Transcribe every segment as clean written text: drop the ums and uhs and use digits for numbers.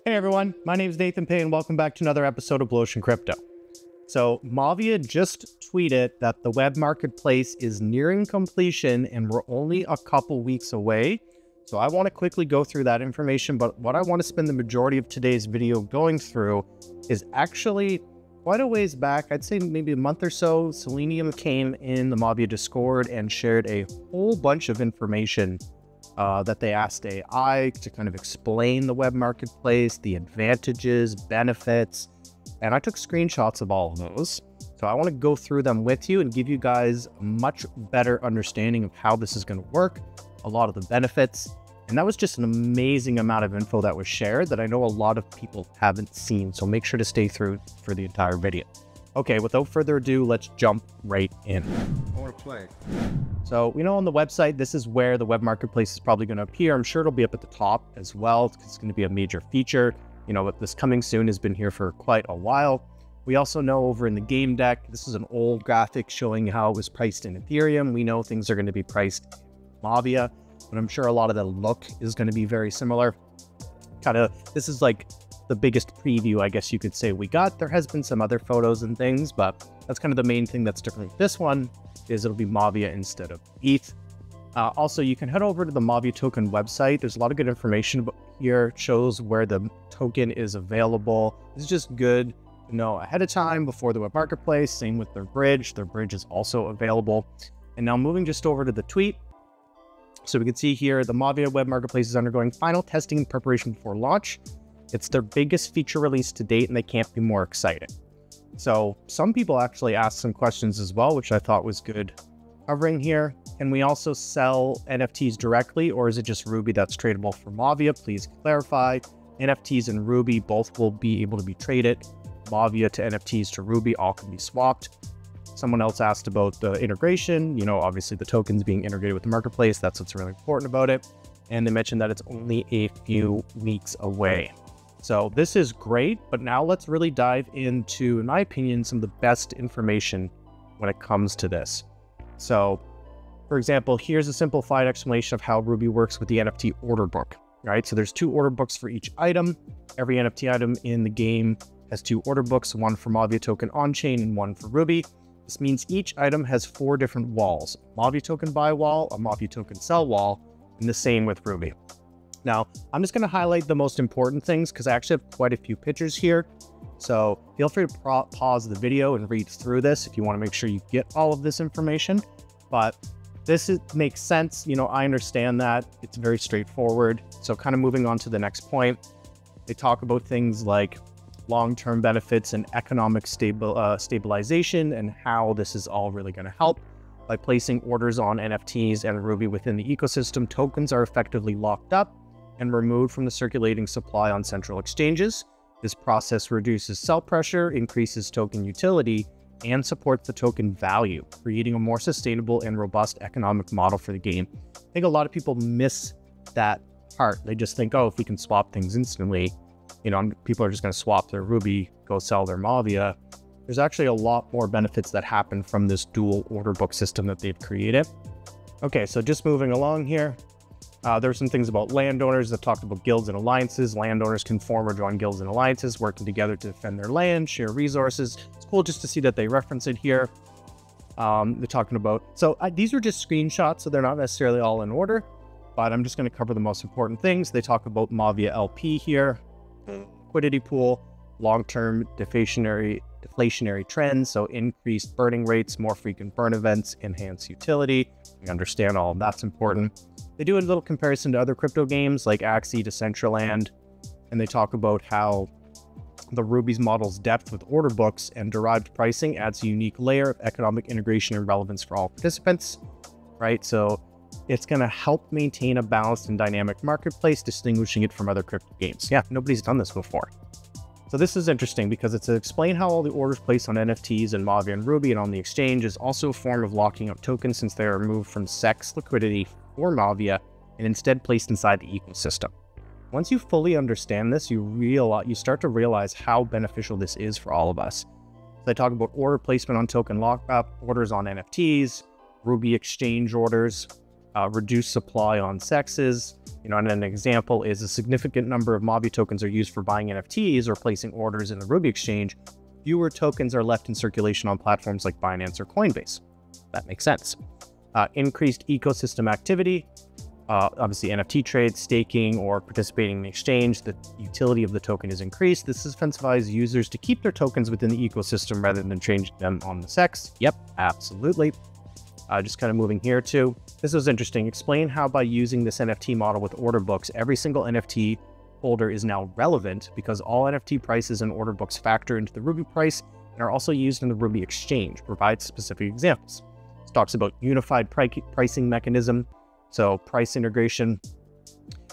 Hey everyone, my name is Nathan Pay and welcome back to another episode of Blu Ocean Crypto. So Mavia just tweeted that the web marketplace is nearing completion and we're only a couple weeks away. So I want to quickly go through that information, but what I want to spend the majority of today's video going through is actually quite a ways back. I'd say maybe a month or so, Selenium came in the Mavia Discord and shared a whole bunch of information that they asked AI to kind of explain the web marketplace, the advantages, benefits, and I took screenshots of all of those. So I want to go through them with you and give you guys a much better understanding of how this is going to work, a lot of the benefits, and that was just an amazing amount of info that was shared that I know a lot of people haven't seen, so make sure to stay through for the entire video. Okay, without further ado, let's jump right in. I want to play. So we know on the website, this is where the web marketplace is probably going to appear. I'm sure it'll be up at the top as well, because it's going to be a major feature. You know, this coming soon has been here for quite a while. We also know over in the game deck, this is an old graphic showing how it was priced in Ethereum. We know things are going to be priced in Mavia, but I'm sure a lot of the look is going to be very similar. This is like the biggest preview, I guess you could say, we got. There has been some other photos and things, but that's kind of the main thing that's different with this one is it'll be Mavia instead of ETH. Also, you can head over to the Mavia token website. There's a lot of good information here. It shows where the token is available. It's just good to know ahead of time before the web marketplace. Same with their bridge. Their bridge is also available. And now moving just over to the tweet. So we can see here, the Mavia web marketplace is undergoing final testing and preparation before launch. It's their biggest feature release to date, and they can't be more excited. So some people actually asked some questions as well, which I thought was good covering here. Can we also sell NFTs directly, or is it just Ruby that's tradable for Mavia? Please clarify. NFTs and Ruby both will be able to be traded. Mavia to NFTs to Ruby, all can be swapped. Someone else asked about the integration. You know, obviously the tokens being integrated with the marketplace, that's what's really important about it. And they mentioned that it's only a few weeks away. So this is great, but now let's really dive into, in my opinion, some of the best information when it comes to this. So, for example, here's a simplified explanation of how Ruby works with the NFT order book, right? So there's 2 order books for each item. Every NFT item in the game has 2 order books, one for Mavia token on-chain and one for Ruby. This means each item has 4 different walls: a Mavia token buy wall, a Mavia token sell wall, and the same with Ruby. Now, I'm just going to highlight the most important things because I actually have quite a few pictures here. So feel free to pause the video and read through this if you want to make sure you get all of this information. But makes sense. You know, I understand that. It's very straightforward. So kind of moving on to the next point, they talk about things like long-term benefits and economic stabilization and how this is all really going to help. By placing orders on NFTs and Ruby within the ecosystem, tokens are effectively locked up and removed from the circulating supply on central exchanges. This process reduces sell pressure, increases token utility, and supports the token value, creating a more sustainable and robust economic model for the game. I think a lot of people miss that part. They just think, oh, if we can swap things instantly, you know, people are just going to swap their Ruby, go sell their Mavia. There's actually a lot more benefits that happen from this dual order book system that they've created. Okay, so just moving along here. There's some things about landowners that talked about guilds and alliances. Landowners can form or join guilds and alliances, working together to defend their land, share resources. It's cool just to see that they reference it here. They're talking about, so these are just screenshots, so they're not necessarily all in order, but I'm just going to cover the most important things. They talk about Mavia LP here, liquidity pool, long-term deflationary trends, so increased burning rates, more frequent burn events, enhanced utility. We understand all of that's important. They do a little comparison to other crypto games like Axie, Decentraland, and they talk about how the Ruby's model's depth with order books and derived pricing adds a unique layer of economic integration and relevance for all participants, right? So it's going to help maintain a balanced and dynamic marketplace, distinguishing it from other crypto games. Yeah, nobody's done this before. So this is interesting because it's to explain how all the orders placed on NFTs and Mavia and Ruby and on the exchange is also a form of locking up tokens since they are removed from SEX liquidity for Mavia and instead placed inside the ecosystem. Once you fully understand this, you start to realize how beneficial this is for all of us. So they talk about order placement on token lockup, orders on NFTs, Ruby exchange orders, reduced supply on sexes. And an example is a significant number of Mavia tokens are used for buying NFTs or placing orders in the Ruby exchange. Fewer tokens are left in circulation on platforms like Binance or Coinbase. That makes sense. Increased ecosystem activity. Obviously, NFT trades, staking, or participating in the exchange, the utility of the token is increased. This incentivizes users to keep their tokens within the ecosystem rather than changing them on the SEX. Yep, absolutely. Just kind of moving here too. This was interesting. Explain how by using this NFT model with order books, every single NFT holder is now relevant because all NFT prices and order books factor into the Ruby price and are also used in the Ruby exchange. Provides specific examples. This talks about unified pricing mechanism. So price integration,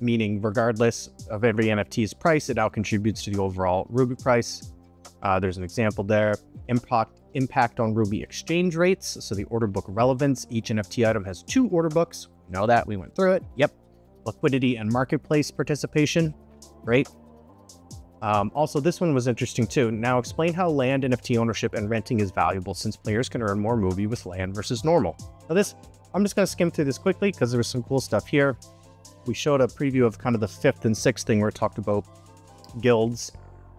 meaning regardless of every NFT's price, it now contributes to the overall Ruby price. There's an example there. Impact on Ruby exchange rates. So the order book relevance. Each NFT item has 2 order books. We know that. We went through it. Yep. Liquidity and marketplace participation. Great. Also, this one was interesting too. Now explain how land NFT ownership and renting is valuable since players can earn more Ruby with land versus normal. Now this, I'm just going to skim through this quickly because there was some cool stuff here. We showed a preview of kind of the 5th and 6th thing where it talked about guilds.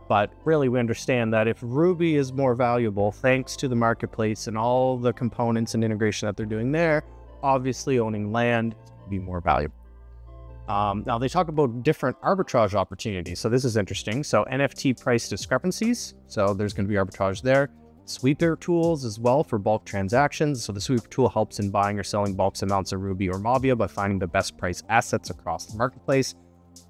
But really, we understand that if Ruby is more valuable, thanks to the marketplace and all the components and integration that they're doing there, obviously owning land will be more valuable. Now, they talk about different arbitrage opportunities. So this is interesting. So NFT price discrepancies. So there's going to be arbitrage there. Sweeper tools as well for bulk transactions. So the sweeper tool helps in buying or selling bulk amounts of Ruby or Mavia by finding the best price assets across the marketplace.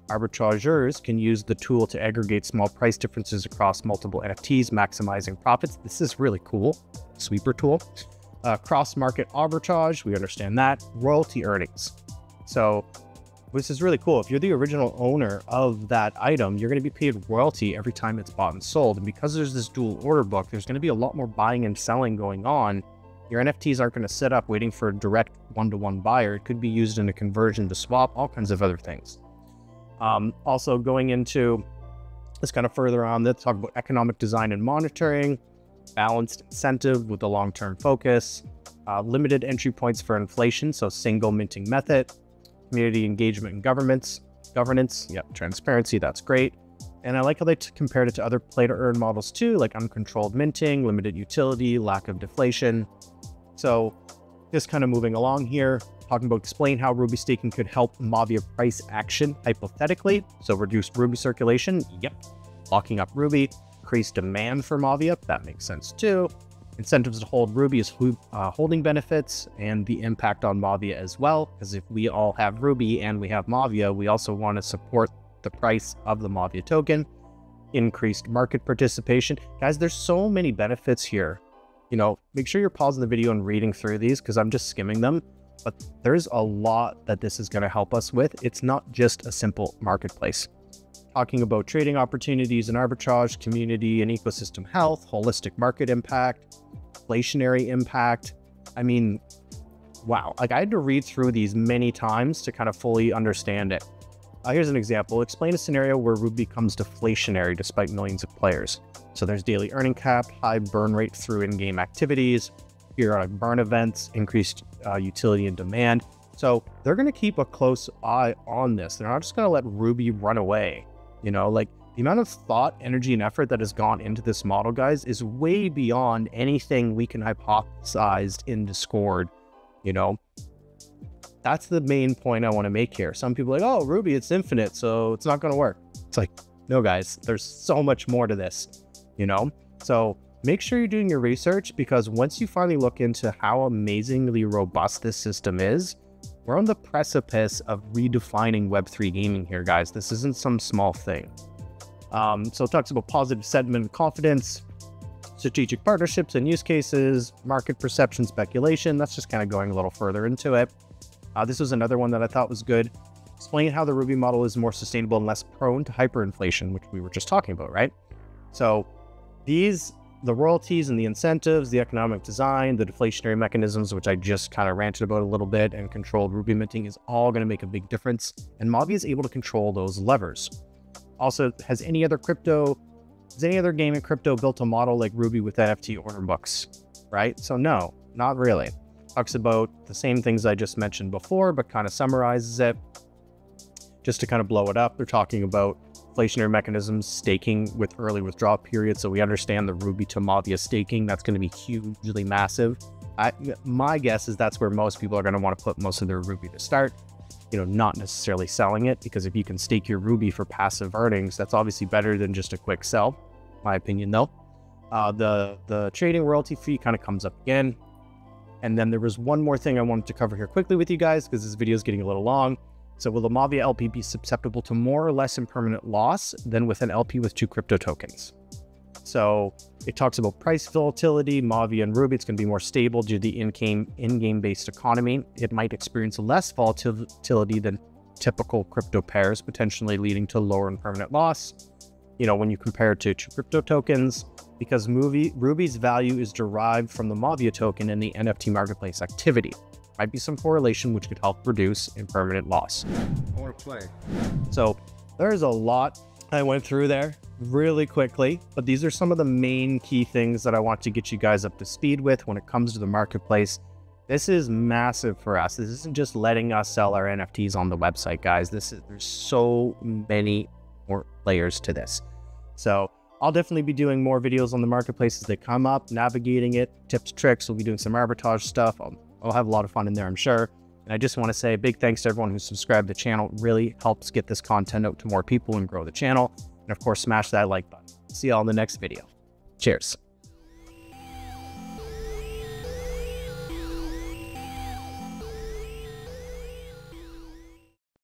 Arbitrageurs can use the tool to aggregate small price differences across multiple NFTs, maximizing profits. This is really cool. Sweeper tool. Cross-market arbitrage, we understand that. Royalty earnings. So this is really cool. If you're the original owner of that item, you're going to be paid royalty every time it's bought and sold. And because there's this dual order book, there's going to be a lot more buying and selling going on. Your NFTs aren't going to sit up waiting for a direct one-to-one buyer. It could be used in a conversion to swap, all kinds of other things. Also going into this kind of further on, let's talk about economic design and monitoring, balanced incentive with a long-term focus, limited entry points for inflation, so single minting method, community engagement and governance, yep, transparency, that's great. And I like how they compared it to other play-to-earn models too, like uncontrolled minting, limited utility, lack of deflation. So just kind of moving along here, talking about explain how Ruby staking could help Mavia price action hypothetically. So reduced Ruby circulation, yep. Locking up Ruby, increased demand for Mavia, that makes sense too. Incentives to hold Ruby is holding benefits and the impact on Mavia as well. Because if we all have Ruby and we have Mavia, we also want to support the price of the Mavia token. Increased market participation. Guys, there's so many benefits here. Make sure you're pausing the video and reading through these because I'm just skimming them. But there's a lot that this is going to help us with. It's not just a simple marketplace. Talking about trading opportunities and arbitrage, community and ecosystem health, holistic market impact, inflationary impact. I mean, wow. Like I had to read through these many times to kind of fully understand it. Here's an example. Explain a scenario where Ruby becomes deflationary despite millions of players. So there's daily earning cap, high burn rate through in-game activities, periodic burn events, increased utility and demand. So they're going to keep a close eye on this. They're not just going to let Ruby run away. Like the amount of thought, energy, and effort that has gone into this model, guys, is way beyond anything we can hypothesize in Discord. That's the main point I want to make here. Some people are like, oh, Ruby, it's infinite, so it's not going to work. It's like, no, guys, there's so much more to this, So make sure you're doing your research because once you finally look into how amazingly robust this system is, we're on the precipice of redefining Web3 gaming here, guys. This isn't some small thing. So it talks about positive sentiment and confidence, strategic partnerships and use cases, market perception, speculation. That's just kind of going a little further into it. This was another one that I thought was good. Explain how the Ruby model is more sustainable and less prone to hyperinflation, which we were just talking about, right? So the royalties and the incentives, the economic design, the deflationary mechanisms, which I just kind of ranted about a little bit, and controlled Ruby minting is all going to make a big difference. And Mavia is able to control those levers. Also, has any other game in crypto built a model like Ruby with NFT order books, right? So no, not really. talks about the same things I just mentioned before, but kind of summarizes it just to kind of blow it up. They're talking about inflationary mechanisms, staking with early withdrawal periods. So we understand the Ruby to Mavia staking. That's going to be hugely massive. My guess is that's where most people are going to want to put most of their Ruby to start, you know, not necessarily selling it, because if you can stake your Ruby for passive earnings, that's obviously better than just a quick sell, my opinion though. The trading royalty fee kind of comes up again. And then there was one more thing I wanted to cover here quickly with you guys, because this video is getting a little long. So will the Mavia LP be susceptible to more or less impermanent loss than with an LP with 2 crypto tokens? So it talks about price volatility. Mavia and Ruby, it's going to be more stable due to the in-game based economy. It might experience less volatility than typical crypto pairs, potentially leading to lower impermanent loss. You know, when you compare it to 2 crypto tokens, because Ruby's value is derived from the Mavia token and the NFT marketplace activity. Might be some correlation which could help reduce impermanent loss. I want to play. So there's a lot I went through there really quickly, but these are some of the main key things that I want to get you guys up to speed with when it comes to the marketplace. This is massive for us. This isn't just letting us sell our NFTs on the website, guys. There's so many more layers to this. So I'll definitely be doing more videos on the marketplace as they come up, navigating it, tips, tricks. We'll be doing some arbitrage stuff. I'll have a lot of fun in there, I'm sure. And I just want to say a big thanks to everyone who subscribed to the channel. It really helps get this content out to more people and grow the channel. And of course, smash that like button. See y'all in the next video. Cheers.